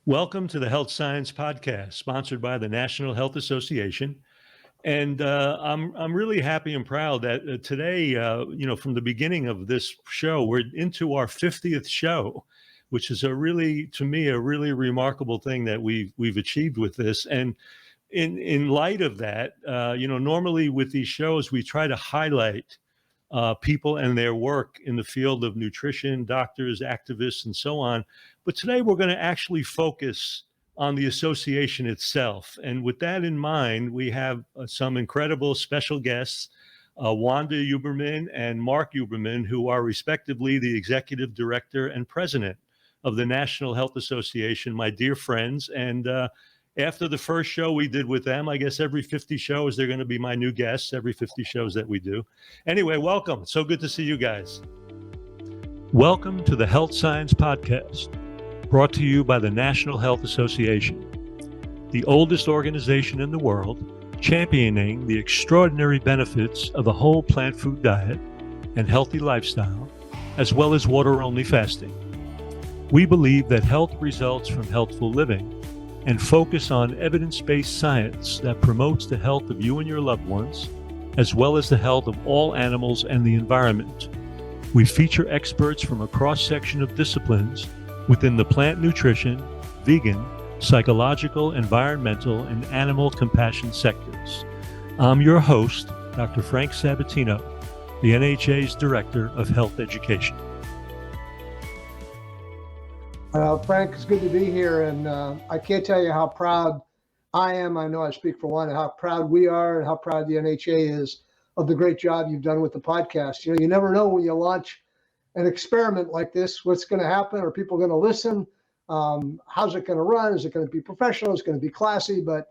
Welcome to the Health Science Podcast, sponsored by the National Health Association. And I'm really happy and proud that today, from the beginning of this show, we're into our 50th show, which is to me, a really remarkable thing that we've achieved with this. And in light of that, normally with these shows, we try to highlight people and their work in the field of nutrition, doctors, activists, and so on. But today we're going to actually focus on the association itself. And with that in mind, we have some incredible special guests, Wanda Huberman and Mark Huberman, who are respectively the executive director and president of the National Health Association, my dear friends. And after the first show we did with them, I guess every 50 shows, they're going to be my new guests, every 50 shows that we do. Anyway, welcome. So good to see you guys. Welcome to the Health Science Podcast, brought to you by the National Health Association, the oldest organization in the world championing the extraordinary benefits of a whole plant food diet and healthy lifestyle, as well as water-only fasting. We believe that health results from healthful living and focus on evidence-based science that promotes the health of you and your loved ones, as well as the health of all animals and the environment. We feature experts from a cross-section of disciplines within the plant nutrition, vegan, psychological, environmental, and animal compassion sectors. I'm your host, Dr. Frank Sabatino, the NHA's Director of Health Education. Frank, it's good to be here, and I can't tell you how proud I am. I know I speak for one, and how proud we are and how proud the NHA is of the great job you've done with the podcast. You never know when you launch an experiment like this, what's going to happen. Are people going to listen? How's it going to run? Is it going to be professional? Is it going to be classy? But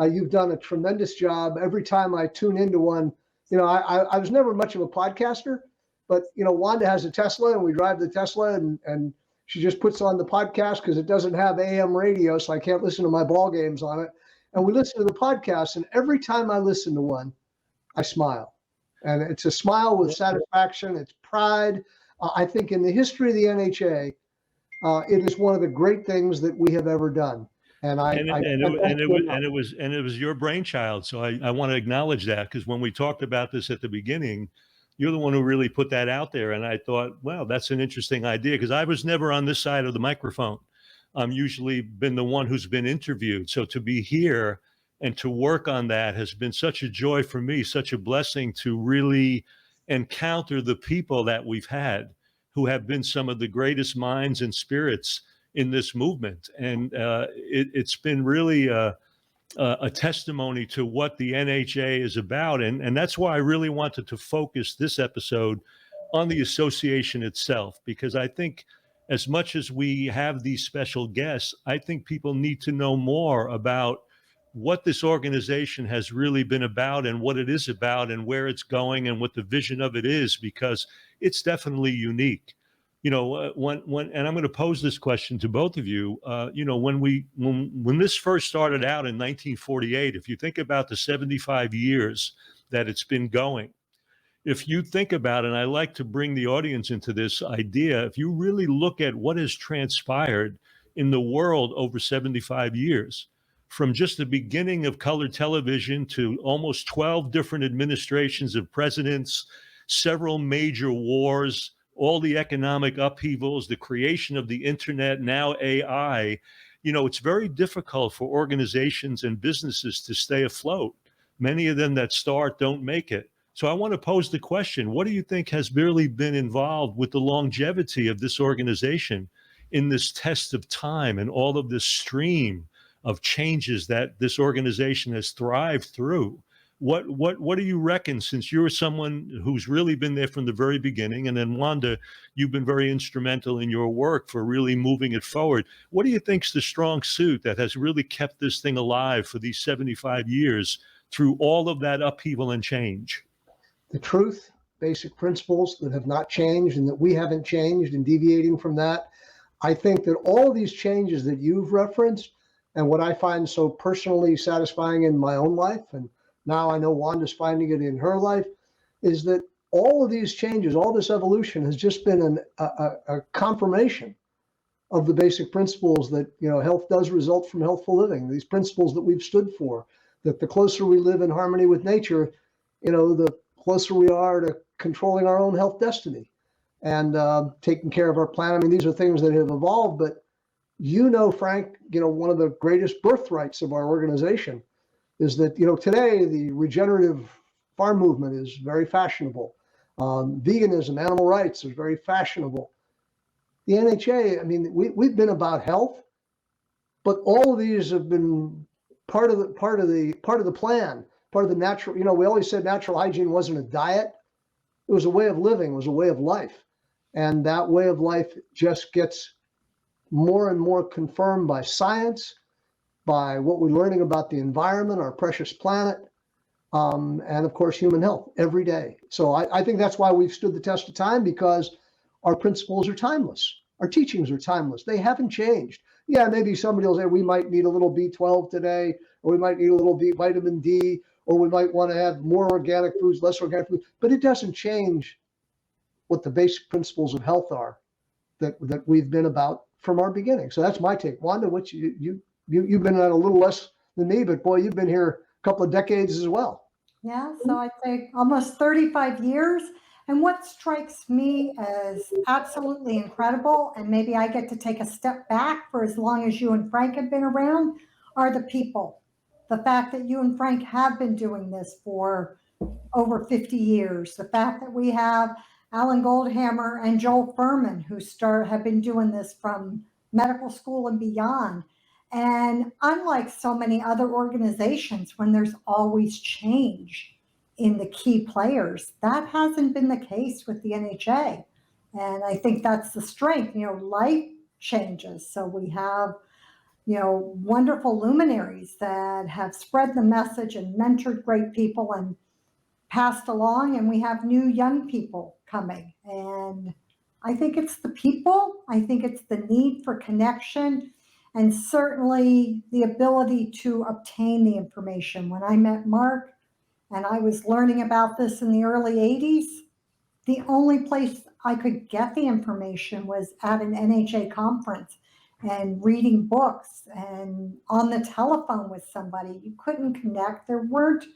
you've done a tremendous job. Every time I tune into one, I was never much of a podcaster, but, Wanda has a Tesla and we drive the Tesla and she just puts on the podcast because it doesn't have AM radio, so I can't listen to my ball games on it. And we listen to the podcast, and every time I listen to one, I smile. And it's a smile with satisfaction. It's pride. I think in the history of the NHA, it is one of the great things that we have ever done. It was your brainchild. So I want to acknowledge that, because when we talked about this at the beginning, you're the one who really put that out there. And I thought, well, that's an interesting idea, because I was never on this side of the microphone. I'm usually been the one who's been interviewed. So to be here and to work on that has been such a joy for me, such a blessing to really encounter the people that we've had who have been some of the greatest minds and spirits in this movement. And it's been really a testimony to what the NHA is about. And that's why I really wanted to focus this episode on the association itself, because I think as much as we have these special guests, I think people need to know more about what this organization has really been about and what it is about and where it's going and what the vision of it is, because it's definitely unique. And I'm going to pose this question to both of you. When this first started out in 1948, if you think about the 75 years that it's been going, if you think about, and I like to bring the audience into this idea, if you really look at what has transpired in the world over 75 years, from just the beginning of color television to almost 12 different administrations of presidents, several major wars, all the economic upheavals, the creation of the internet, now AI, it's very difficult for organizations and businesses to stay afloat. Many of them that start don't make it. So I want to pose the question, what do you think has really been involved with the longevity of this organization in this test of time and all of this stream of changes that this organization has thrived through? What do you reckon, since you're someone who's really been there from the very beginning, and then Wanda, you've been very instrumental in your work for really moving it forward. What do you think's the strong suit that has really kept this thing alive for these 75 years through all of that upheaval and change? The truth, basic principles that have not changed and that we haven't changed, and deviating from that. I think that all of these changes that you've referenced, and what I find so personally satisfying in my own life, and now I know Wanda's finding it in her life, is that all of these changes, all this evolution has just been a confirmation of the basic principles that, health does result from healthful living, these principles that we've stood for, that the closer we live in harmony with nature, the closer we are to controlling our own health destiny and taking care of our planet. I mean, these are things that have evolved, but Frank, one of the greatest birthrights of our organization is that, today the regenerative farm movement is very fashionable. Veganism, animal rights is very fashionable. The NHA, I mean, we've been about health, but all of these have been part of the plan, part of the natural. We always said natural hygiene wasn't a diet; it was a way of living, it was a way of life, and that way of life just gets more and more confirmed by science, by what we're learning about the environment, our precious planet, and of course, human health every day. So I think that's why we've stood the test of time, because our principles are timeless. Our teachings are timeless. They haven't changed. Yeah, maybe somebody will say we might need a little B12 today, or we might need a little vitamin D, or we might want to have more organic foods, less organic foods, but it doesn't change what the basic principles of health are that we've been about from our beginning. So that's my take. Wanda, what you've been at a little less than me, but boy, you've been here a couple of decades as well. Yeah, so I'd say almost 35 years. And what strikes me as absolutely incredible, and maybe I get to take a step back for as long as you and Frank have been around, are the people. The fact that you and Frank have been doing this for over 50 years. The fact that we have Alan Goldhammer and Joel Furman, who have been doing this from medical school and beyond. And unlike so many other organizations, when there's always change in the key players, that hasn't been the case with the NHA. And I think that's the strength. Life changes. So we have, wonderful luminaries that have spread the message and mentored great people and passed along. And we have new young people coming. And I think it's the people. I think it's the need for connection, and certainly the ability to obtain the information. When I met Mark, and I was learning about this in the early 80s, the only place I could get the information was at an NHA conference and reading books and on the telephone with somebody. You couldn't connect. There weren't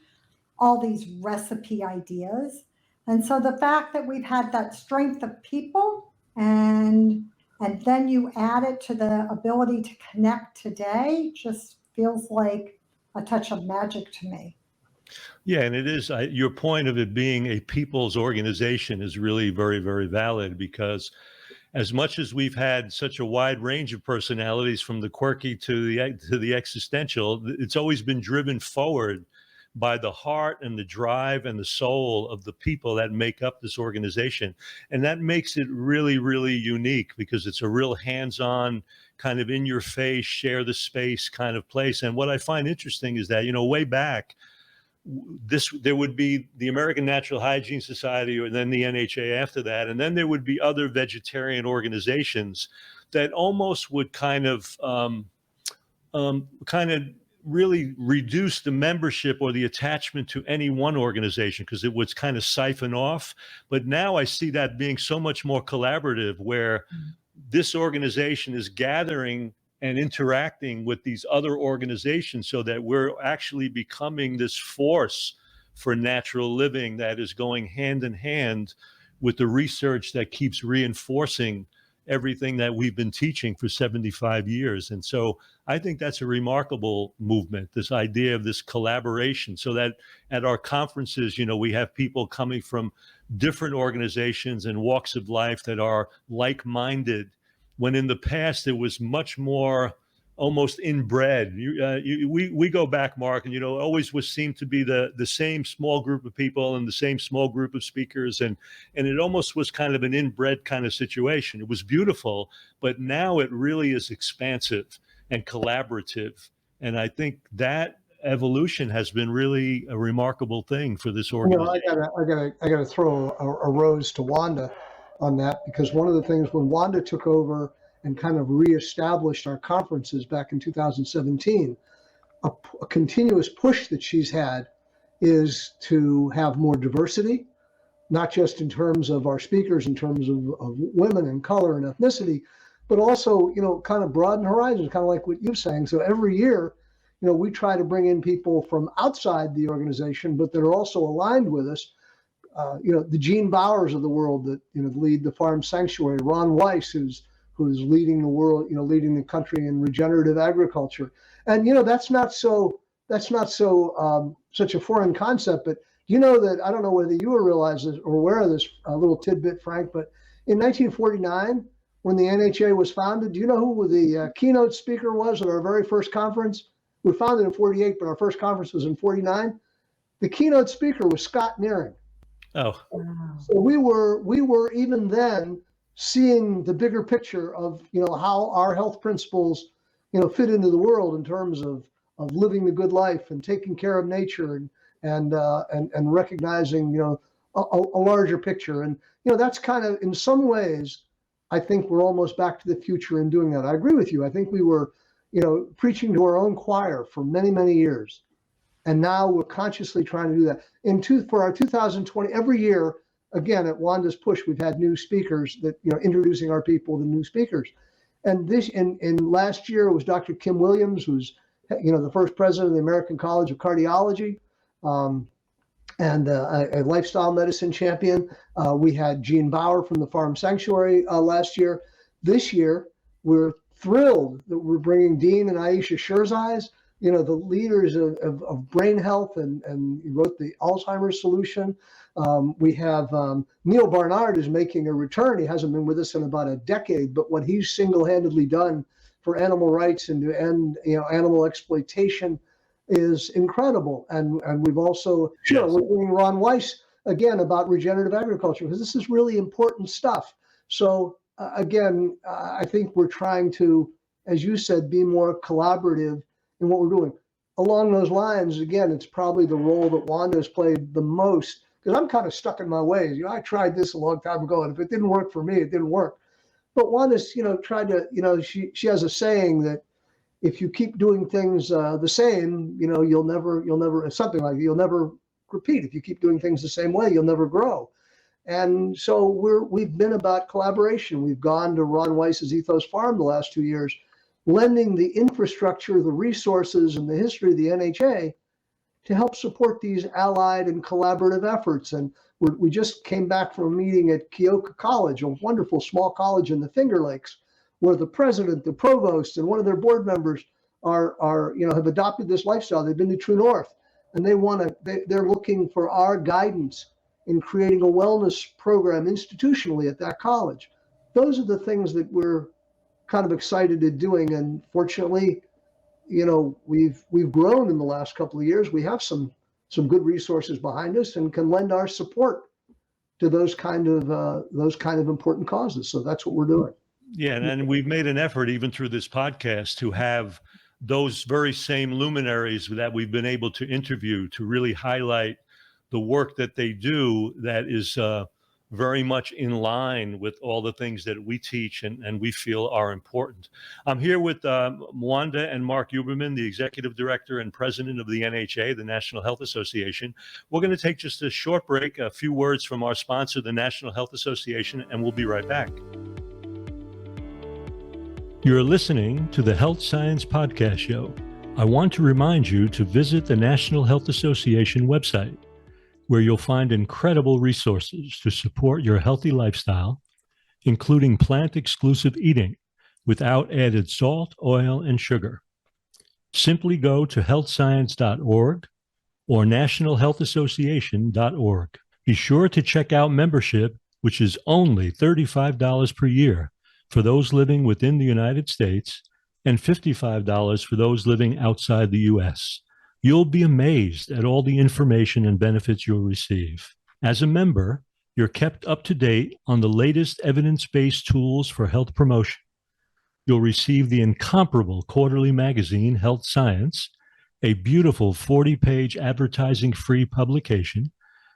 all these recipe ideas. And so the fact that we've had that strength of people and then you add it to the ability to connect today just feels like a touch of magic to me. Yeah, and it is. Your point of it being a people's organization is really very, very valid, because as much as we've had such a wide range of personalities, from the quirky to the existential, it's always been driven forward by the heart and the drive and the soul of the people that make up this organization. And that makes it really, really unique, because it's a real hands-on, kind of in your face, share the space kind of place. And what I find interesting is that, way back, there would be the American Natural Hygiene Society, or then the NHA after that, and then there would be other vegetarian organizations that almost would kind of really reduce the membership or the attachment to any one organization, because it would kind of siphon off. But now I see that being so much more collaborative, where this organization is gathering and interacting with these other organizations, so that we're actually becoming this force for natural living that is going hand in hand with the research that keeps reinforcing everything that we've been teaching for 75 years. And so I think that's a remarkable movement, this idea of this collaboration, so that at our conferences, we have people coming from different organizations and walks of life that are like-minded, when in the past it was much more almost inbred. We go back, Mark, and always seemed to be the same small group of people and the same small group of speakers, and it almost was kind of an inbred kind of situation. It was beautiful, but now it really is expansive and collaborative, and I think that evolution has been really a remarkable thing for this organization. I gotta throw a rose to Wanda on that, because one of the things when Wanda took over and kind of reestablished our conferences back in 2017, a continuous push that she's had is to have more diversity, not just in terms of our speakers, in terms of women and color and ethnicity, but also, kind of broaden horizons, kind of like what you're saying. So every year, we try to bring in people from outside the organization, but that are also aligned with us. The Gene Bowers of the world that, lead the Farm Sanctuary, Ron Weiss, who's leading the world, leading the country in regenerative agriculture. And, that's not so such a foreign concept, but that, I don't know whether you realize this or aware of this little tidbit, Frank, but in 1949, when the NHA was founded, do you know who the keynote speaker was at our very first conference? We were founded in 48, but our first conference was in 49. The keynote speaker was Scott Nearing. Oh, Wow. So we were even then seeing the bigger picture of, how our health principles, fit into the world in terms of living the good life and taking care of nature and recognizing, a larger picture. And, that's kind of, in some ways, I think we're almost back to the future in doing that. I agree with you. I think we were, preaching to our own choir for many, many years. And now we're consciously trying to do that. For our 2020, every year, again, at Wanda's push, we've had new speakers that, introducing our people to new speakers. And in last year, it was Dr. Kim Williams, who's, the first president of the American College of Cardiology, and a lifestyle medicine champion. We had Gene Bauer from the Farm Sanctuary last year. This year, we're thrilled that we're bringing Dean and Aisha Sherzais, the leaders of brain health, and he wrote the Alzheimer's solution. We have Neil Barnard is making a return. He hasn't been with us in about a decade, but what he's single-handedly done for animal rights and to end, animal exploitation is incredible. And we've also, we're doing Ron Weiss again about regenerative agriculture, because this is really important stuff. So again, I think we're trying to, as you said, be more collaborative in what we're doing. Along those lines, again, it's probably the role that Wanda's played the most, because I'm kind of stuck in my ways. I tried this a long time ago, and if it didn't work for me, it didn't work. But Wanda's, tried to, she has a saying that if you keep doing things the same, you'll never, something like, you'll never repeat. If you keep doing things the same way, you'll never grow. And so we've been about collaboration. We've gone to Ron Weiss's Ethos Farm the last 2 years, lending the infrastructure, the resources, and the history of the NHA to help support these allied and collaborative efforts. And we just came back from a meeting at Keokuk College, a wonderful small college in the Finger Lakes, where the president, the provost, and one of their board members have adopted this lifestyle. They've been to True North, and they're looking for our guidance in creating a wellness program institutionally at that college. Those are the things that we're kind of excited at doing. And fortunately, we've grown in the last couple of years. We have some good resources behind us and can lend our support to those kind of important causes. So that's what we're doing. Yeah, and we've made an effort even through this podcast to have those very same luminaries that we've been able to interview to really highlight the work that they do that is very much in line with all the things that we teach and we feel are important. I'm here with Wanda and Mark Huberman, the Executive Director and President of the NHA, the National Health Association. We're going to take just a short break, a few words from our sponsor, the National Health Association, and we'll be right back. You're listening to the Health Science Podcast Show. I want to remind you to visit the National Health Association website, where you'll find incredible resources to support your healthy lifestyle, including plant-exclusive eating without added salt, oil, and sugar. Simply go to healthscience.org or nationalhealthassociation.org. Be sure to check out membership, which is only $35 per year for those living within the United States and $55 for those living outside the U.S. You'll be amazed at all the information and benefits you'll receive. As a member, you're kept up to date on the latest evidence-based tools for health promotion. You'll receive the incomparable quarterly magazine, Health Science, a beautiful 40-page advertising-free publication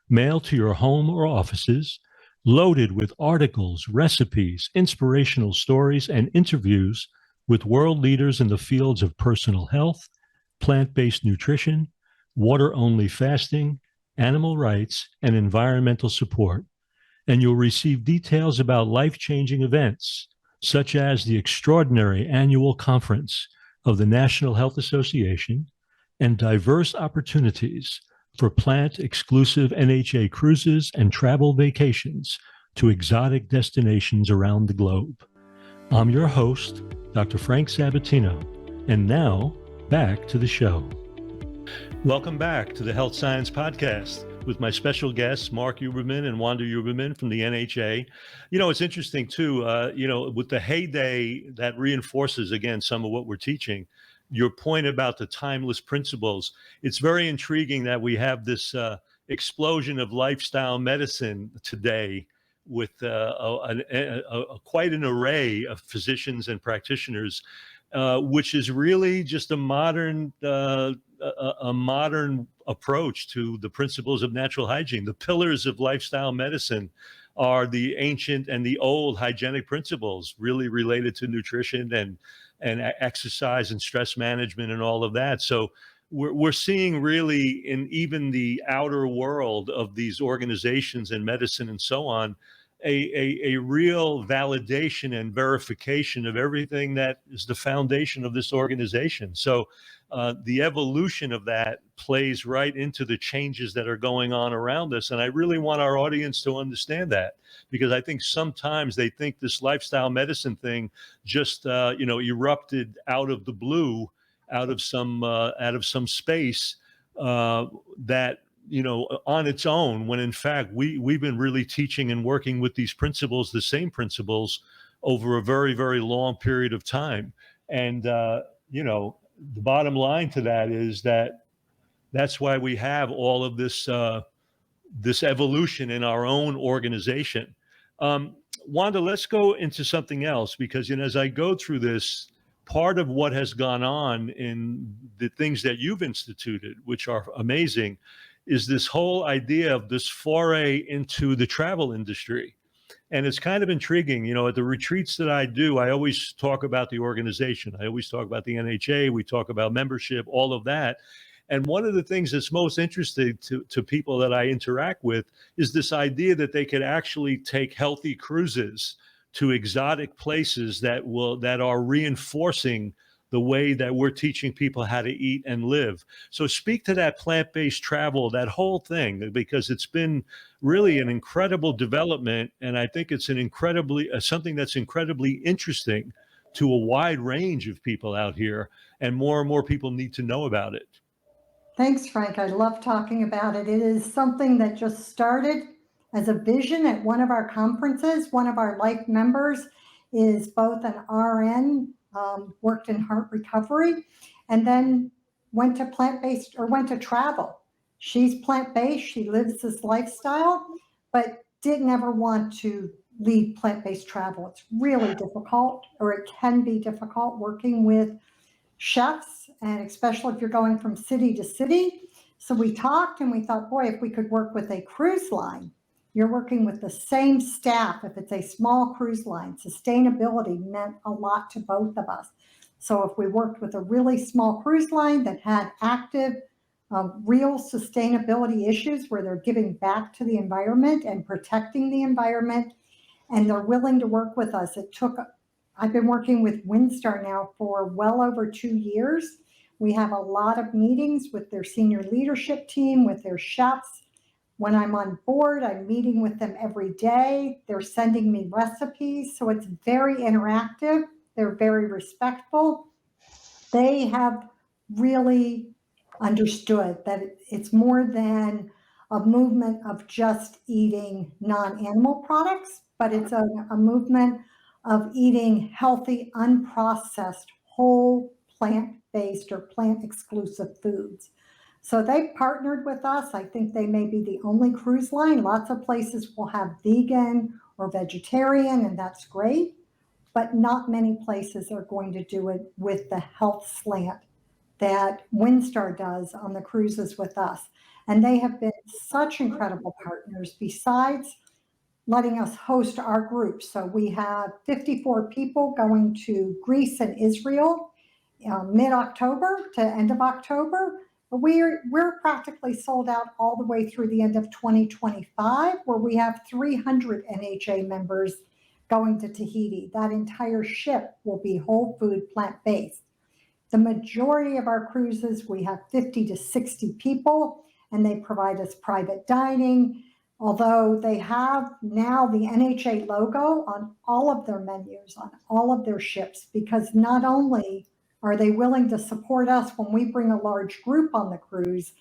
mailed to your home or offices, loaded with articles, recipes, inspirational stories, and interviews with world leaders in the fields of personal health, plant-based nutrition, water-only fasting, animal rights, and environmental support. And you'll receive details about life-changing events such as the extraordinary annual conference of the National Health Association and diverse opportunities for plant-exclusive NHA cruises and travel vacations to exotic destinations around the globe. I'm your host, Dr. Frank Sabatino, and now back to the show. Welcome back to the Health Science Podcast with my special guests, Mark Huberman and Wanda Huberman from the NHA. You know, it's interesting too, with the heyday that reinforces again some of what we're teaching, your point about the timeless principles. It's very intriguing that we have this explosion of lifestyle medicine today with quite an array of physicians and practitioners, which is really just a modern approach to the principles of natural hygiene. The pillars of lifestyle medicine are the ancient and the old hygienic principles, really related to nutrition and exercise and stress management and all of that. So we're seeing really in even the outer world of these organizations and medicine and so on, a real validation and verification of everything that is the foundation of this organization. So the evolution of that plays right into the changes that are going on around us. And I really want our audience to understand that, because I think sometimes they think this lifestyle medicine thing just, erupted out of the blue, out of some space that, on its own, when in fact we've been really teaching and working with these principles, the same principles, over a very, very long period of time. And, the bottom line to that is that's why we have all of this this evolution in our own organization. Wanda, let's go into something else, because as I go through this, part of what has gone on in the things that you've instituted, which are amazing, is this whole idea of this foray into the travel industry. And it's kind of intriguing. At the retreats that I do, I always talk about the organization. I always talk about the NHA. We talk about membership, all of that. And one of the things that's most interesting to people that I interact with is this idea that they could actually take healthy cruises to exotic places that are reinforcing the way that we're teaching people how to eat and live. So speak to that plant-based travel, that whole thing, because it's been really an incredible development. And I think it's something that's incredibly interesting to a wide range of people out here. And more people need to know about it. Thanks, Frank. I love talking about it. It is something that just started as a vision at one of our conferences. One of our life members is both an RN, worked in heart recovery, and then went to travel. She's plant-based, she lives this lifestyle, but didn't ever want to lead plant-based travel. It's really difficult, or it can be difficult, working with chefs, and especially if you're going from city to city. So we talked and we thought, boy, if we could work with a cruise line, you're working with the same staff. If it's a small cruise line, sustainability meant a lot to both of us. So if we worked with a really small cruise line that had active, real sustainability issues where they're giving back to the environment and protecting the environment, and they're willing to work with us. I've been working with WindStar now for well over 2 years. We have a lot of meetings with their senior leadership team, with their chefs. When I'm on board, I'm meeting with them every day. They're sending me recipes. So it's very interactive. They're very respectful. They have really understood that it's more than a movement of just eating non-animal products, but it's a movement of eating healthy, unprocessed, whole plant-based or plant-exclusive foods. So they partnered with us. I think they may be the only cruise line. Lots of places will have vegan or vegetarian, and that's great. But not many places are going to do it with the health slant that WindStar does on the cruises with us. And they have been such incredible partners, besides letting us host our group. So we have 54 people going to Greece and Israel mid-October to end of October. We're practically sold out all the way through the end of 2025, where we have 300 NHA members going to Tahiti. That entire ship will be whole food, plant-based. The majority of our cruises, we have 50 to 60 people, and they provide us private dining, although they have now the NHA logo on all of their menus, on all of their ships, because not only are they willing to support us when we bring a large group on the cruise,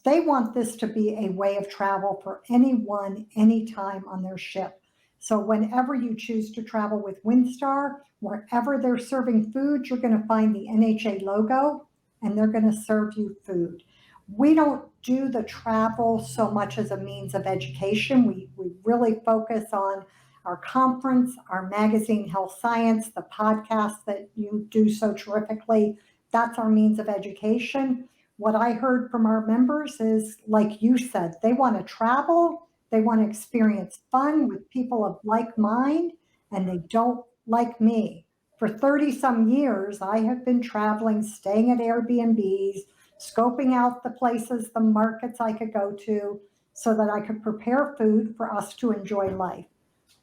they want this to be a way of travel for anyone, anytime on their ship. So whenever you choose to travel with Windstar, wherever they're serving food, you're going to find the NHA logo, and they're going to serve you food. We don't do the travel so much as a means of education. We really focus on our conference, our magazine, Health Science, the podcast that you do so terrifically. That's our means of education. What I heard from our members is, like you said, they want to travel, they want to experience fun with people of like mind, and they don't like me. For 30 some years, I have been traveling, staying at Airbnbs, scoping out the places, the markets I could go to so that I could prepare food for us to enjoy life.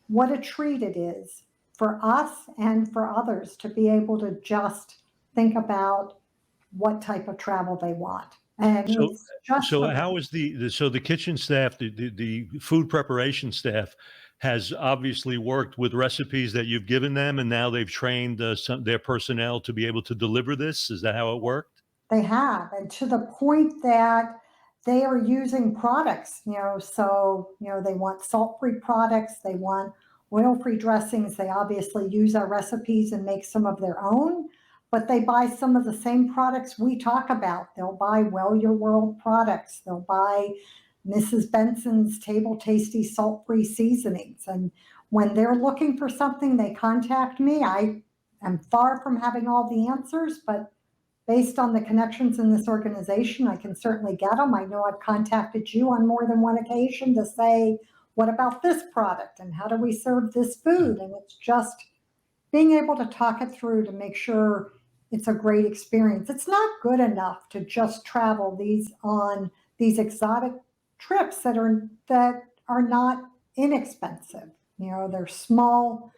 What a treat it is for us and for others to be able to just think about what type of travel they want. And it's just So how is the kitchen staff, the food preparation staff has obviously worked with recipes that you've given them, and now they've trained their personnel to be able to deliver this? Is that how it worked? They have, and to the point that they are using products, so, they want salt-free products, they want oil-free dressings. They obviously use our recipes and make some of their own, but they buy some of the same products we talk about. They'll buy Well Your World products. They'll buy Mrs. Benson's Table Tasty salt-free seasonings. And when they're looking for something, they contact me. I am far from having all the answers, but based on the connections in this organization, I can certainly get them. I know I've contacted you on more than one occasion to say, what about this product? And how do we serve this food? And it's just being able to talk it through to make sure it's a great experience. It's not good enough to just travel on these exotic trips that are not inexpensive. They're small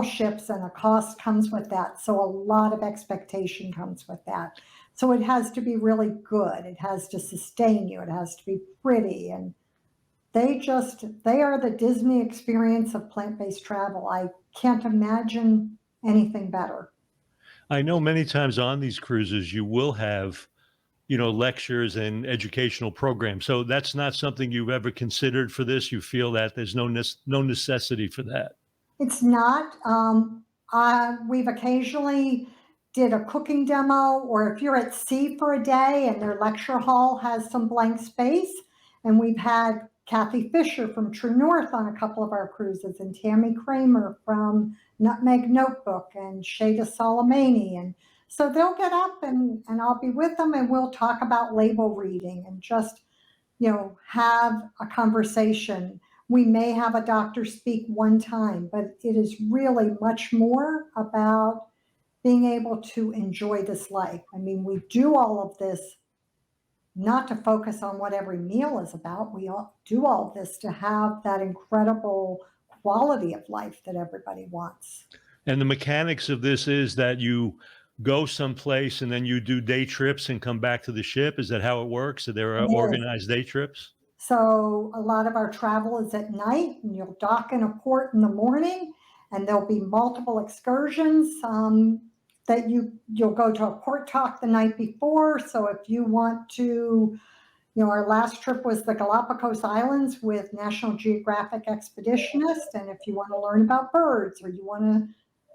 ships, and the cost comes with that. So a lot of expectation comes with that. So it has to be really good. It has to sustain you. It has to be pretty. And they are the Disney experience of plant-based travel. I can't imagine anything better. I know many times on these cruises, you will have, lectures and educational programs. So that's not something you've ever considered for this. You feel that there's no necessity for that. It's not. We've occasionally did a cooking demo, or if you're at sea for a day and their lecture hall has some blank space, and we've had Kathy Fisher from True North on a couple of our cruises, and Tammy Kramer from Nutmeg Notebook, and Shada Soleimani. And so they'll get up and I'll be with them, and we'll talk about label reading and just, have a conversation. We may have a doctor speak one time, but it is really much more about being able to enjoy this life. I mean, we do all of this not to focus on what every meal is about. We all do all this to have that incredible quality of life that everybody wants. And the mechanics of this is that you go someplace and then you do day trips and come back to the ship. Is that how it works? So there are organized day trips? So a lot of our travel is at night, and you'll dock in a port in the morning, and there'll be multiple excursions that you'll go to a port talk the night before. So if you want to, our last trip was the Galapagos Islands with National Geographic Expeditionist. And if you want to learn about birds, or you want to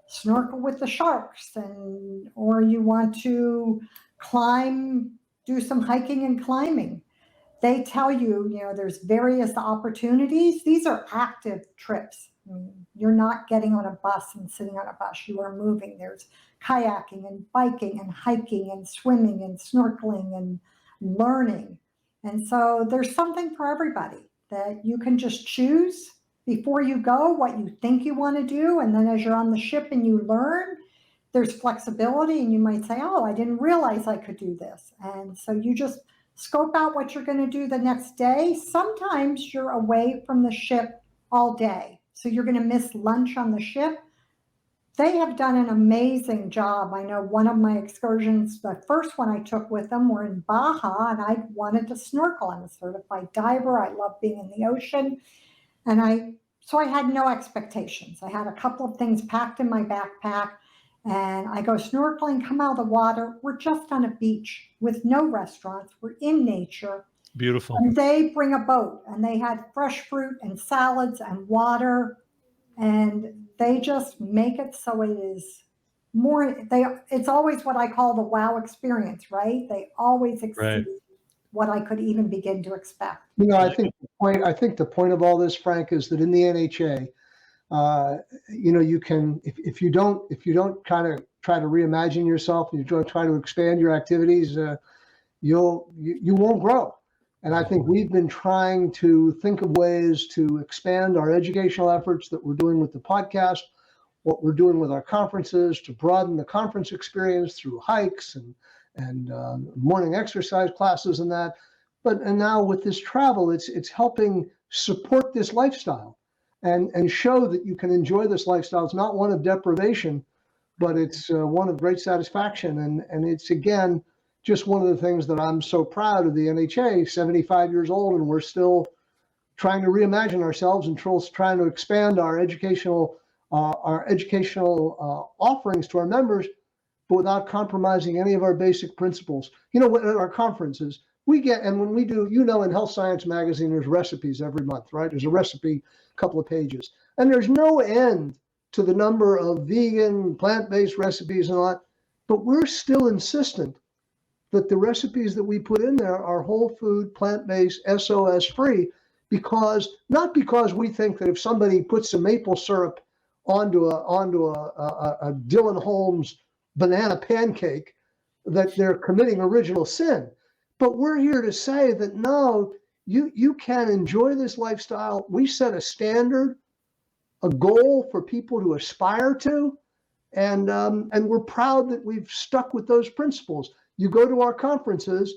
snorkel with the sharks, or you want to do some hiking and climbing, they tell you, there's various opportunities. These are active trips. I mean, you're not getting on a bus and sitting on a bus. You are moving. There's kayaking and biking and hiking and swimming and snorkeling and learning. And so there's something for everybody that you can just choose before you go what you think you want to do. And then as you're on the ship and you learn, there's flexibility, and you might say, oh, I didn't realize I could do this. And so you just scope out what you're going to do the next day. Sometimes you're away from the ship all day. so you're going to miss lunch on the ship. They have done an amazing job. I know one of my excursions, the first one I took with them, were in Baja, and I wanted to snorkel. I'm a certified diver. I love being in the ocean. So I had no expectations. I had a couple of things packed in my backpack, and I go snorkeling, come out of the water. We're just on a beach with no restaurants. We're in nature. Beautiful. And they bring a boat, and they had fresh fruit and salads and water, and they just make it so it is more. It's always what I call the wow experience, right? They always exceed what I could even begin to expect. I think the point of all this, Frank, is that in the NHA, you can, if you don't kind of try to reimagine yourself, and you don't try to expand your activities, you won't grow. And I think we've been trying to think of ways to expand our educational efforts that we're doing with the podcast, what we're doing with our conferences, to broaden the conference experience through hikes and morning exercise classes and that. And now with this travel, it's helping support this lifestyle and show that you can enjoy this lifestyle. It's not one of deprivation, but it's one of great satisfaction. And it's, again, just one of the things that I'm so proud of the NHA, 75 years old, and we're still trying to reimagine ourselves and trying to expand our educational offerings to our members, but without compromising any of our basic principles. At our conferences, we get, and when we do, in Health Science Magazine, there's recipes every month, right? There's a recipe, a couple of pages, and there's no end to the number of vegan, plant-based recipes and all that, but we're still insistent that the recipes that we put in there are whole food, plant-based, SOS free, not because we think that if somebody puts some maple syrup onto a Dylan Holmes banana pancake, that they're committing original sin. But we're here to say that no, you can enjoy this lifestyle. We set a standard, a goal for people to aspire to, and we're proud that we've stuck with those principles. You go to our conferences,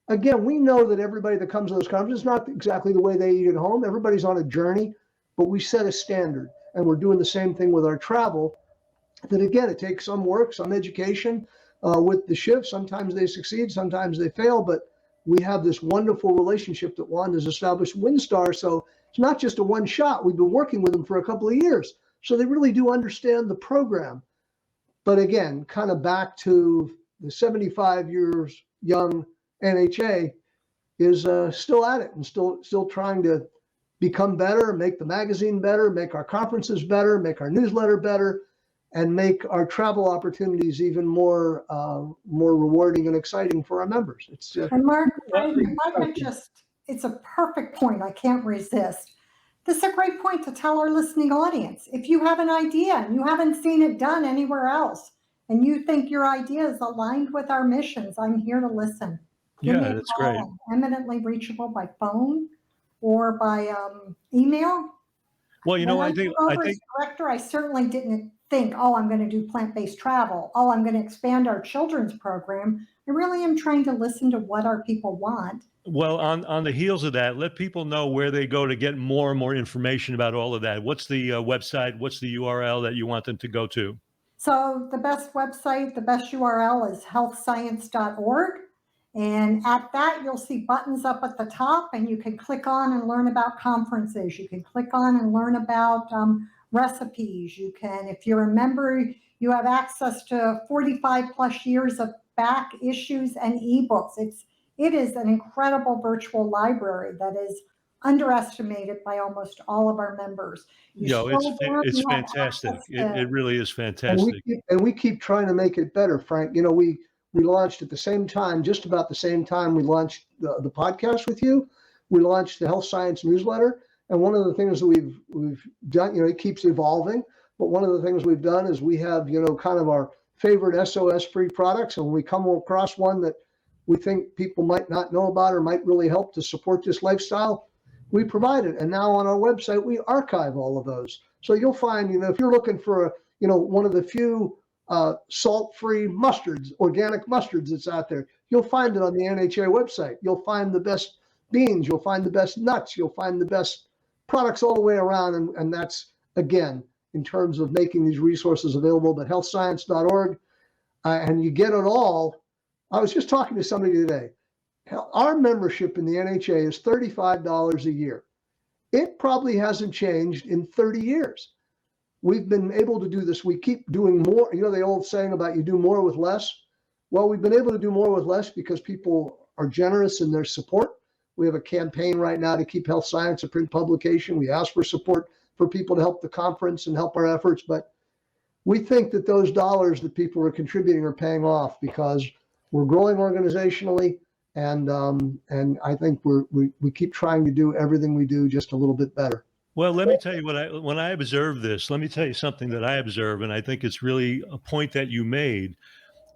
again, we know that everybody that comes to those conferences is not exactly the way they eat at home. Everybody's on a journey, but we set a standard, and we're doing the same thing with our travel. That, again, it takes some work, some education with the shifts. Sometimes they succeed, sometimes they fail, but we have this wonderful relationship that Wanda's established with WinStar. So it's not just a one shot. We've been working with them for a couple of years. So they really do understand the program. But again, kind of back to the 75 years young NHA is still at it and still trying to become better, make the magazine better, make our conferences better, make our newsletter better, and make our travel opportunities even more rewarding and exciting for our members. And Mark, it's a perfect point. I can't resist. This is a great point to tell our listening audience. If you have an idea and you haven't seen it done anywhere else, and you think your idea is aligned with our missions, I'm here to listen. Yeah, that's great. I'm eminently reachable by phone or by email. Well, I think director, I certainly didn't think, I'm going to do plant-based travel. I'm going to expand our children's program. I really am trying to listen to what our people want. Well, on the heels of that, let people know where they go to get more and more information about all of that. What's the website? What's the URL that you want them to go to? So the best website, the best URL is healthscience.org. And at that, you'll see buttons up at the top, and you can click on and learn about conferences. You can click on and learn about recipes. You can, if you're a member, you have access to 45 plus years of back issues and ebooks. It is an incredible virtual library that is underestimated by almost all of our members. It's fantastic. It really is fantastic. And we keep trying to make it better, Frank. We launched at the same time, just about the same time we launched the podcast with you. We launched the Health Science newsletter. And one of the things that we've done, it keeps evolving. But one of the things we've done is we have, kind of our favorite SOS free products. And when we come across one that we think people might not know about or might really help to support this lifestyle, we provide it. And now on our website, we archive all of those. So you'll find, if you're looking for, one of the few salt-free mustards, organic mustards that's out there, you'll find it on the NHA website. You'll find the best beans. You'll find the best nuts. You'll find the best products all the way around. And that's, again, in terms of making these resources available, but healthscience.org, and you get it all. I was just talking to somebody today. Our membership in the NHA is $35 a year. It probably hasn't changed in 30 years. We've been able to do this. We keep doing more. You know, the old saying about you do more with less. Well, we've been able to do more with less because people are generous in their support. We have a campaign right now to keep Health Science a print publication. We ask for support for people to help the conference and help our efforts. But we think that those dollars that people are contributing are paying off because we're growing organizationally. And I think we keep trying to do everything we do just a little bit better. Well, let me tell you when I observe this, let me tell you something that I observe, and I think it's really a point that you made.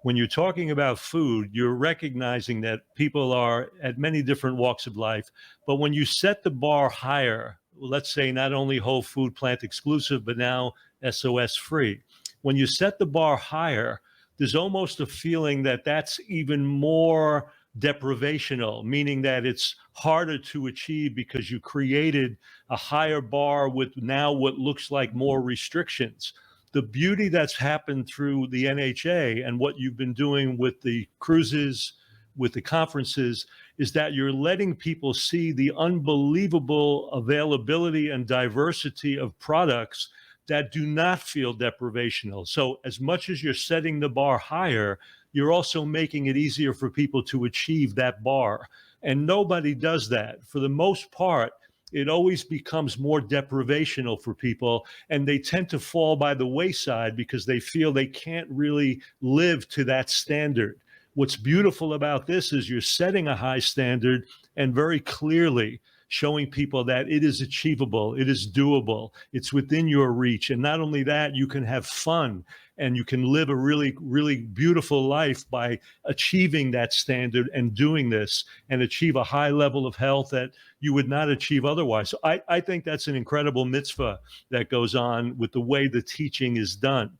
When you're talking about food, you're recognizing that people are at many different walks of life. But when you set the bar higher, let's say not only whole food plant exclusive, but now SOS free, when you set the bar higher, there's almost a feeling that that's even more deprivational, meaning that it's harder to achieve because you created a higher bar with now what looks like more restrictions. The beauty that's happened through the NHA and what you've been doing with the cruises, with the conferences, is that you're letting people see the unbelievable availability and diversity of products that do not feel deprivational. So as much as you're setting the bar higher, you're also making it easier for people to achieve that bar. And nobody does that. For the most part, it always becomes more deprivational for people, and they tend to fall by the wayside because they feel they can't really live to that standard. What's beautiful about this is you're setting a high standard and very clearly showing people that it is achievable, it is doable, it's within your reach. And not only that, you can have fun and you can live a really, really beautiful life by achieving that standard and doing this and achieve a high level of health that you would not achieve otherwise. So I think that's an incredible mitzvah that goes on with the way the teaching is done.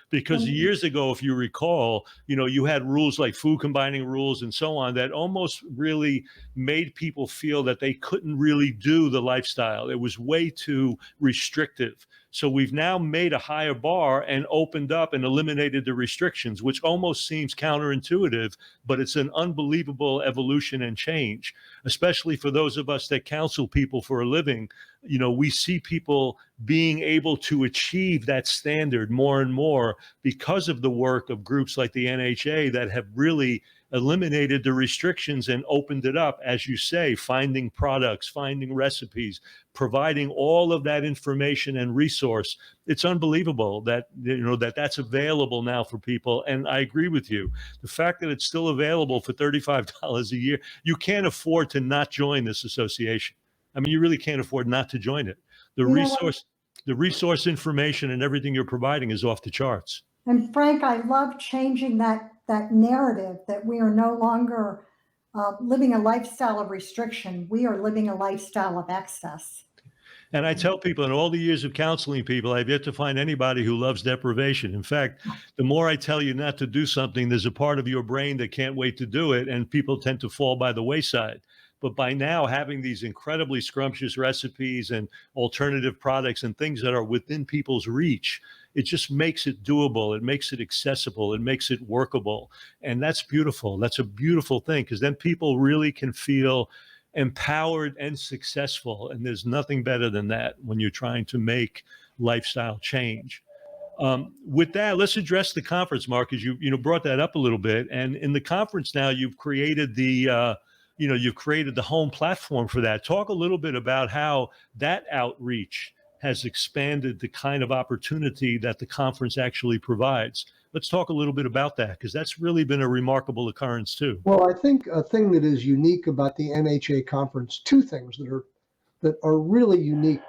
Because years ago, if you recall, you had rules like food combining rules and so on that almost really made people feel that they couldn't really do the lifestyle. It was way too restrictive. So we've now made a higher bar and opened up and eliminated the restrictions, which almost seems counterintuitive, but it's an unbelievable evolution and change, especially for those of us that counsel people for a living. We see people being able to achieve that standard more and more because of the work of groups like the NHA that have really eliminated the restrictions and opened it up, as you say, finding products, finding recipes, providing all of that information and resource. It's unbelievable that that's available now for people. And I agree with you. The fact that it's still available for $35 a year, you can't afford to not join this association. I mean, you really can't afford not to join it. The resource information and everything you're providing is off the charts. And Frank, I love changing that narrative that we are no longer living a lifestyle of restriction. We are living a lifestyle of excess. And I tell people in all the years of counseling people, I've yet to find anybody who loves deprivation. In fact, the more I tell you not to do something, there's a part of your brain that can't wait to do it, and people tend to fall by the wayside. But by now having these incredibly scrumptious recipes and alternative products and things that are within people's reach, it just makes it doable. It makes it accessible. It makes it workable. And that's beautiful. That's a beautiful thing, because then people really can feel empowered and successful. And there's nothing better than that when you're trying to make lifestyle change. With that, let's address the conference, Mark, because you brought that up a little bit. And in the conference now, you've created the home platform for that. Talk a little bit about how that outreach has expanded the kind of opportunity that the conference actually provides. Let's talk a little bit about that, because that's really been a remarkable occurrence too. Well, I think a thing that is unique about the NHA conference, two things that are really unique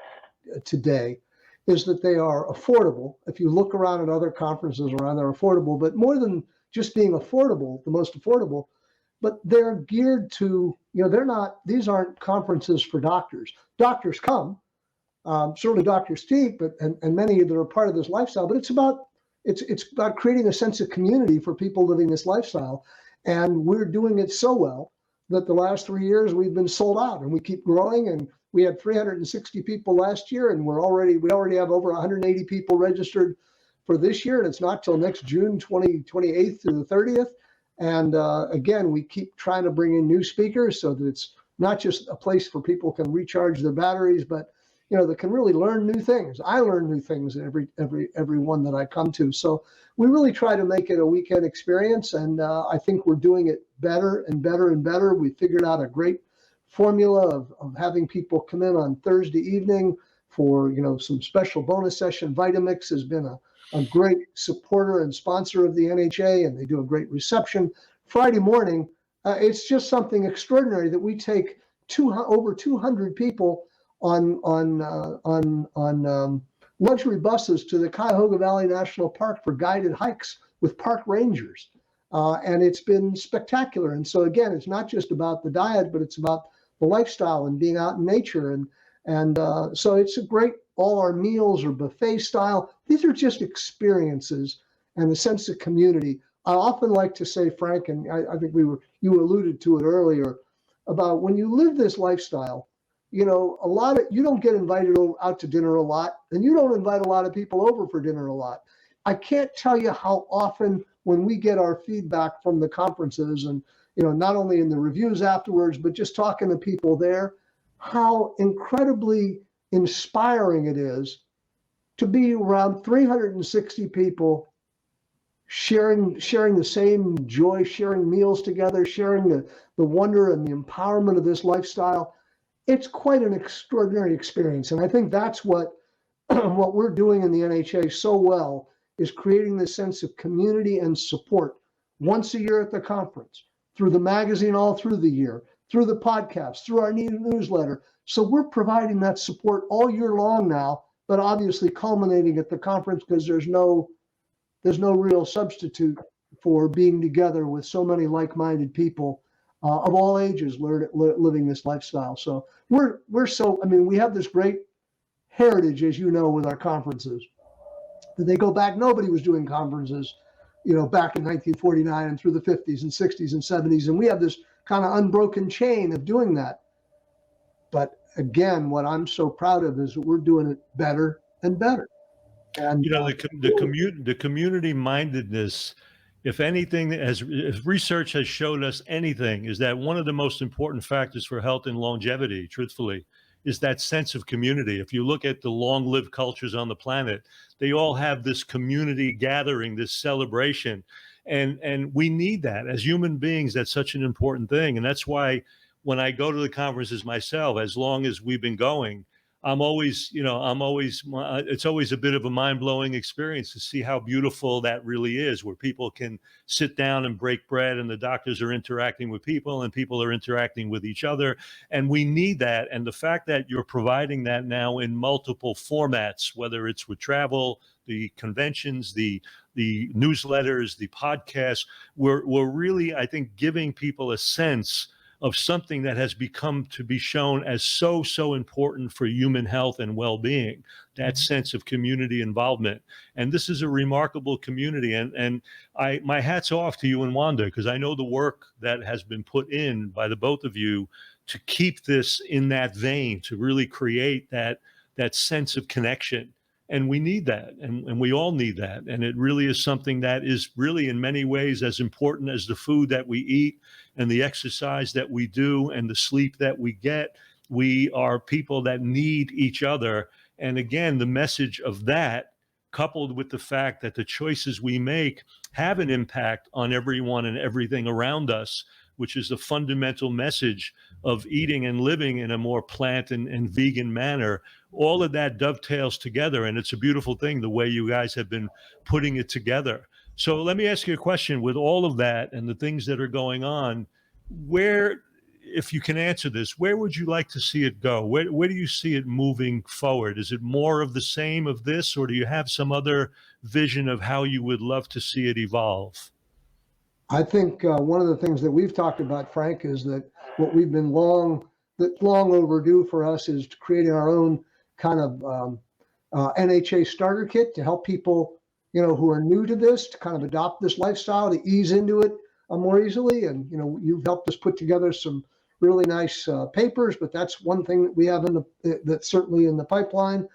today, is that they are affordable. If you look around at other conferences around, they're affordable, but more than just being affordable, the most affordable, but they're geared to, these aren't conferences for doctors. Doctors come, certainly doctors speak, and many that are part of this lifestyle, but it's about creating a sense of community for people living this lifestyle. And we're doing it so well that the last 3 years we've been sold out, and we keep growing, and We had 360 people last year, and we already have over 180 people registered for this year, and it's not till next June 28th to the 30th. And again, we keep trying to bring in new speakers so that it's not just a place for people can recharge their batteries, but they can really learn new things. I learn new things every one that I come to. So we really try to make it a weekend experience, and I think we're doing it better and better and better. We figured out a great formula of having people come in on Thursday evening for some special bonus session. Vitamix has been a great supporter and sponsor of the NHA, and they do a great reception. Friday morning, it's just something extraordinary that we take over 200 people on luxury buses to the Cuyahoga Valley National Park for guided hikes with park rangers. And it's been spectacular. And so again, it's not just about the diet, but it's about the lifestyle and being out in nature. And so it's a great, all our meals are buffet style. These are just experiences and the sense of community. I often like to say, Frank, and I think you alluded to it earlier, about when you live this lifestyle, you don't get invited out to dinner a lot, and you don't invite a lot of people over for dinner a lot. I can't tell you how often when we get our feedback from the conferences and, not only in the reviews afterwards, but just talking to people there, how incredibly inspiring it is to be around 360 people sharing the same joy, sharing meals together, sharing the wonder and the empowerment of this lifestyle. It's quite an extraordinary experience. And I think that's what we're doing in the NHA so well, is creating this sense of community and support once a year at the conference, through the magazine all through the year, through the podcast, through our newsletter. So we're providing that support all year long now, but obviously culminating at the conference, because there's no real substitute for being together with so many like-minded people of all ages living this lifestyle. So we have this great heritage, as you know, with our conferences. That they go back, nobody was doing conferences, back in 1949 and through the 50s and 60s and 70s. And we have this kind of unbroken chain of doing that. But again, what I'm so proud of is that we're doing it better and better. And the community mindedness, if anything, if research has showed us anything, is that one of the most important factors for health and longevity, truthfully, is that sense of community. If you look at the long-lived cultures on the planet, they all have this community gathering, this celebration. And we need that as human beings. That's such an important thing. And that's why when I go to the conferences myself, as long as we've been going, it's always a bit of a mind-blowing experience to see how beautiful that really is, where people can sit down and break bread, and the doctors are interacting with people and people are interacting with each other. And we need that. And the fact that you're providing that now in multiple formats, whether it's with travel, the conventions, the newsletters, the podcasts, we're really, I think, giving people a sense of something that has become to be shown as so important for human health and well-being, that sense of community involvement. And this is a remarkable community. And my hat's off to you and Wanda, because I know the work that has been put in by the both of you to keep this in that vein, to really create that sense of connection. And we need that, and we all need that. And it really is something that is really in many ways as important as the food that we eat and the exercise that we do and the sleep that we get. We are people that need each other. And again, the message of that, coupled with the fact that the choices we make have an impact on everyone and everything around us, which is the fundamental message of eating and living in a more plant and vegan manner. All of that dovetails together, and it's a beautiful thing the way you guys have been putting it together. So let me ask you a question. With all of that and the things that are going on, where, if you can answer this, where would you like to see it go? Where do you see it moving forward? Is it more of the same of this, or do you have some other vision of how you would love to see it evolve? I think one of the things that we've talked about, Frank, is that what we've been long overdue for us is creating our own kind of NHA starter kit to help people, who are new to this, to kind of adopt this lifestyle, to ease into it more easily. And, you've helped us put together some really nice papers, but that's one thing that we have that's certainly in the pipeline.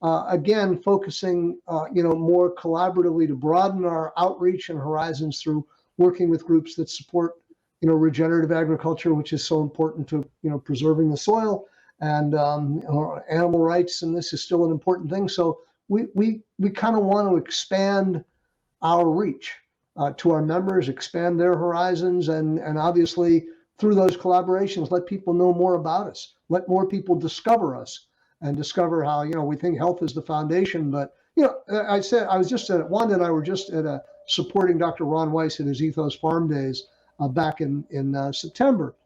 Again, focusing, more collaboratively to broaden our outreach and horizons through working with groups that support, regenerative agriculture, which is so important to, preserving the soil, and animal rights. And this is still an important thing. So we kind of want to expand our reach to our members, expand their horizons, and obviously through those collaborations, let people know more about us, let more people discover us, and discover how, we think health is the foundation. But, Wanda and I were just at supporting Dr. Ron Weiss at his Ethos Farm Days back in September.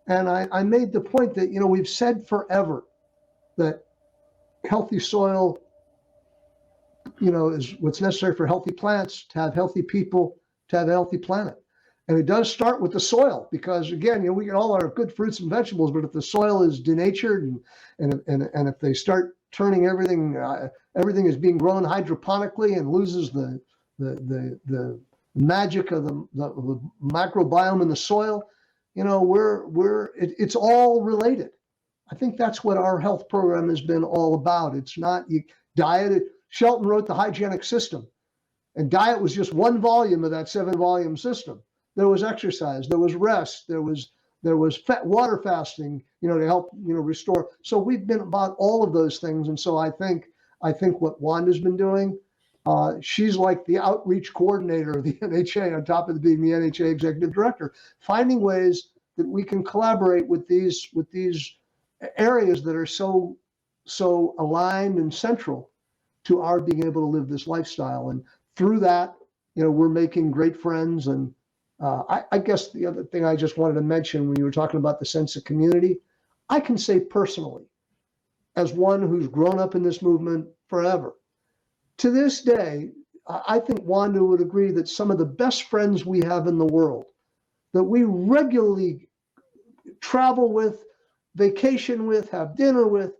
And I made the point that, we've said forever that healthy soil, is what's necessary for healthy plants, to have healthy people, to have a healthy planet. And it does start with the soil, because again, we get all our good fruits and vegetables, but if the soil is denatured and if they start turning everything is being grown hydroponically and loses the magic of the microbiome in the soil, it's all related. I think that's what our health program has been all about. It's not diet. Shelton wrote The Hygienic System, and diet was just one volume of that 7-volume system. There was exercise, there was rest, there was water fasting, to help, restore. So we've been about all of those things. And so I think what Wanda's been doing, she's like the outreach coordinator of the NHA on top of being the NHA executive director, finding ways that we can collaborate with these areas that are so aligned and central to our being able to live this lifestyle. And through that, we're making great friends. And I guess the other thing I just wanted to mention when you were talking about the sense of community, I can say personally, as one who's grown up in this movement forever, to this day, I think Wanda would agree that some of the best friends we have in the world, that we regularly travel with, vacation with, have dinner with,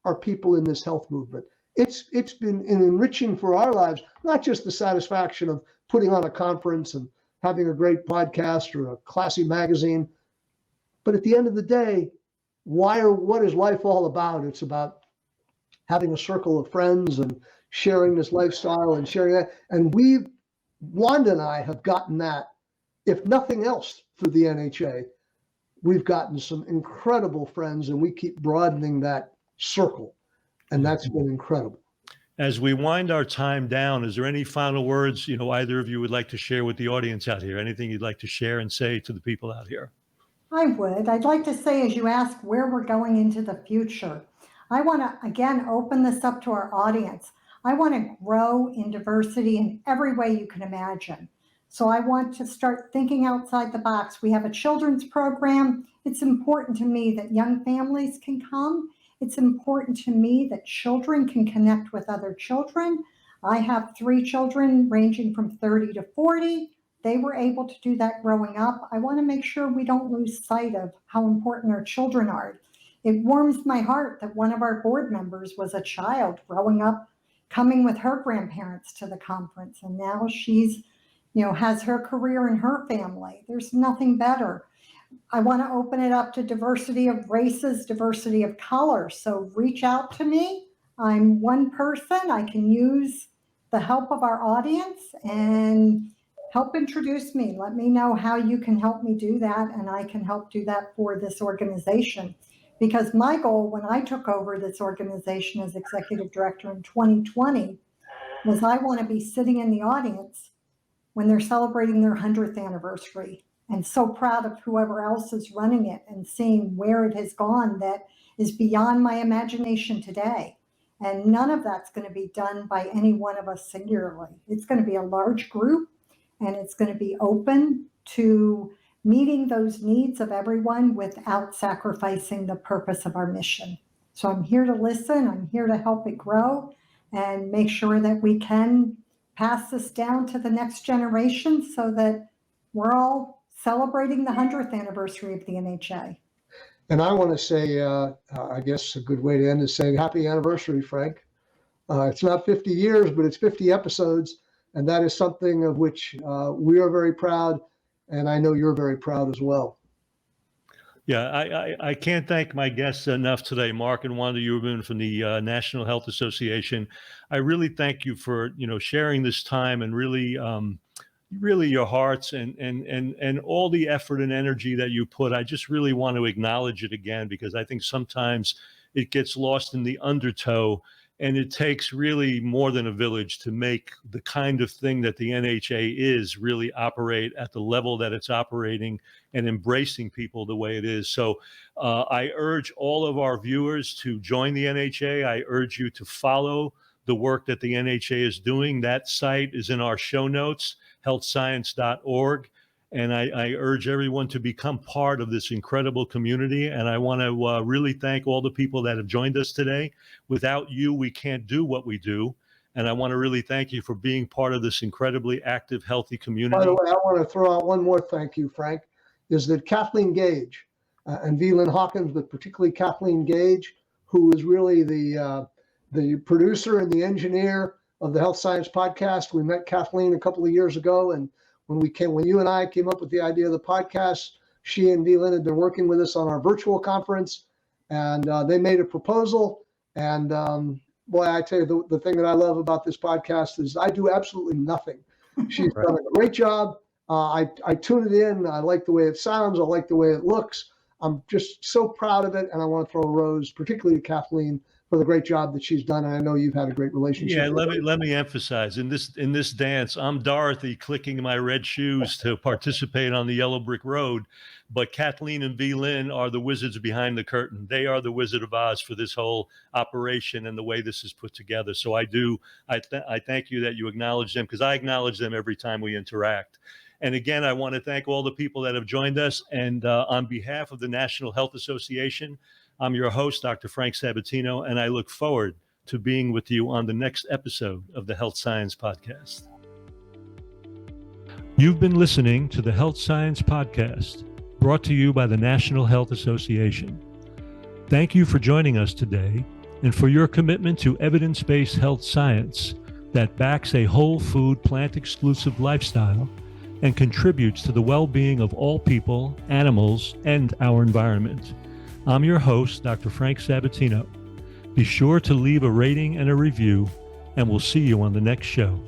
are people in this health movement. It's been enriching for our lives, not just the satisfaction of putting on a conference and having a great podcast or a classy magazine, but at the end of the day, what is life all about? It's about having a circle of friends and sharing this lifestyle and sharing that. And Wanda and I have gotten that, if nothing else, through the NHA. We've gotten some incredible friends, and we keep broadening that circle. And that's been incredible. As we wind our time down, is there any final words, either of you would like to share with the audience out here? Anything you'd like to share and say to the people out here? I would. I'd like to say, as you ask where we're going into the future, I want to, again, open this up to our audience. I want to grow in diversity in every way you can imagine. So I want to start thinking outside the box. We have a children's program. It's important to me that young families can come. It's important to me that children can connect with other children. I have 3 children ranging from 30 to 40. They were able to do that growing up. I want to make sure we don't lose sight of how important our children are. It warms my heart that one of our board members was a child growing up, coming with her grandparents to the conference. And now she's, has her career in her family. There's nothing better. I want to open it up to diversity of races, diversity of color. So reach out to me. I'm one person. I can use the help of our audience and help introduce me. Let me know how you can help me do that, and I can help do that for this organization. Because my goal when I took over this organization as executive director in 2020 was I want to be sitting in the audience when they're celebrating their 100th anniversary, and so proud of whoever else is running it and seeing where it has gone that is beyond my imagination today. And none of that's going to be done by any one of us singularly. It's going to be a large group, and it's going to be open to meeting those needs of everyone without sacrificing the purpose of our mission. So I'm here to listen. I'm here to help it grow and make sure that we can pass this down to the next generation so that we're all celebrating the 100th anniversary of the NHA. And I want to say, I guess a good way to end is saying happy anniversary, Frank. It's not 50 years, but it's 50 episodes. And that is something of which we are very proud. And I know you're very proud as well. Yeah, I can't thank my guests enough today, Mark and Wanda Huberman from the National Health Association. I really thank you for sharing this time and really your hearts and all the effort and energy that you put. I just really want to acknowledge it again, because I think sometimes it gets lost in the undertow, and it takes really more than a village to make the kind of thing that the NHA is really operate at the level that it's operating and embracing people the way it is. So I urge all of our viewers to join the NHA. I urge you to follow the work that the NHA is doing. That site is in our show notes, healthscience.org. And I urge everyone to become part of this incredible community. And I want to really thank all the people that have joined us today. Without you, we can't do what we do. And I want to really thank you for being part of this incredibly active, healthy community. By the way, I want to throw out one more thank you, Frank, is that Kathleen Gage and V. Lynn Hawkins, but particularly Kathleen Gage, who is really the producer and the engineer of the Health Science Podcast. We met Kathleen a couple of years ago, and when you and I came up with the idea of the podcast, she and V. Lynn had been working with us on our virtual conference, and they made a proposal. And boy, I tell you, the thing that I love about this podcast is I do absolutely nothing. She's done a great job. I tune it in. I like the way it sounds. I like the way it looks. I'm just so proud of it, and I want to throw a rose, particularly to Kathleen, for the great job that she's done. And I know you've had a great relationship. Yeah, let me emphasize, in this dance, I'm Dorothy clicking my red shoes to participate on the yellow brick road, but Kathleen and V. Lynn are the wizards behind the curtain. They are the Wizard of Oz for this whole operation and the way this is put together. So I thank you that you acknowledge them, because I acknowledge them every time we interact. And again, I want to thank all the people that have joined us. And on behalf of the National Health Association, I'm your host, Dr. Frank Sabatino, and I look forward to being with you on the next episode of the Health Science Podcast. You've been listening to the Health Science Podcast, brought to you by the National Health Association. Thank you for joining us today and for your commitment to evidence-based health science that backs a whole food, plant-exclusive lifestyle and contributes to the well-being of all people, animals, and our environment. I'm your host, Dr. Frank Sabatino. Be sure to leave a rating and a review, and we'll see you on the next show.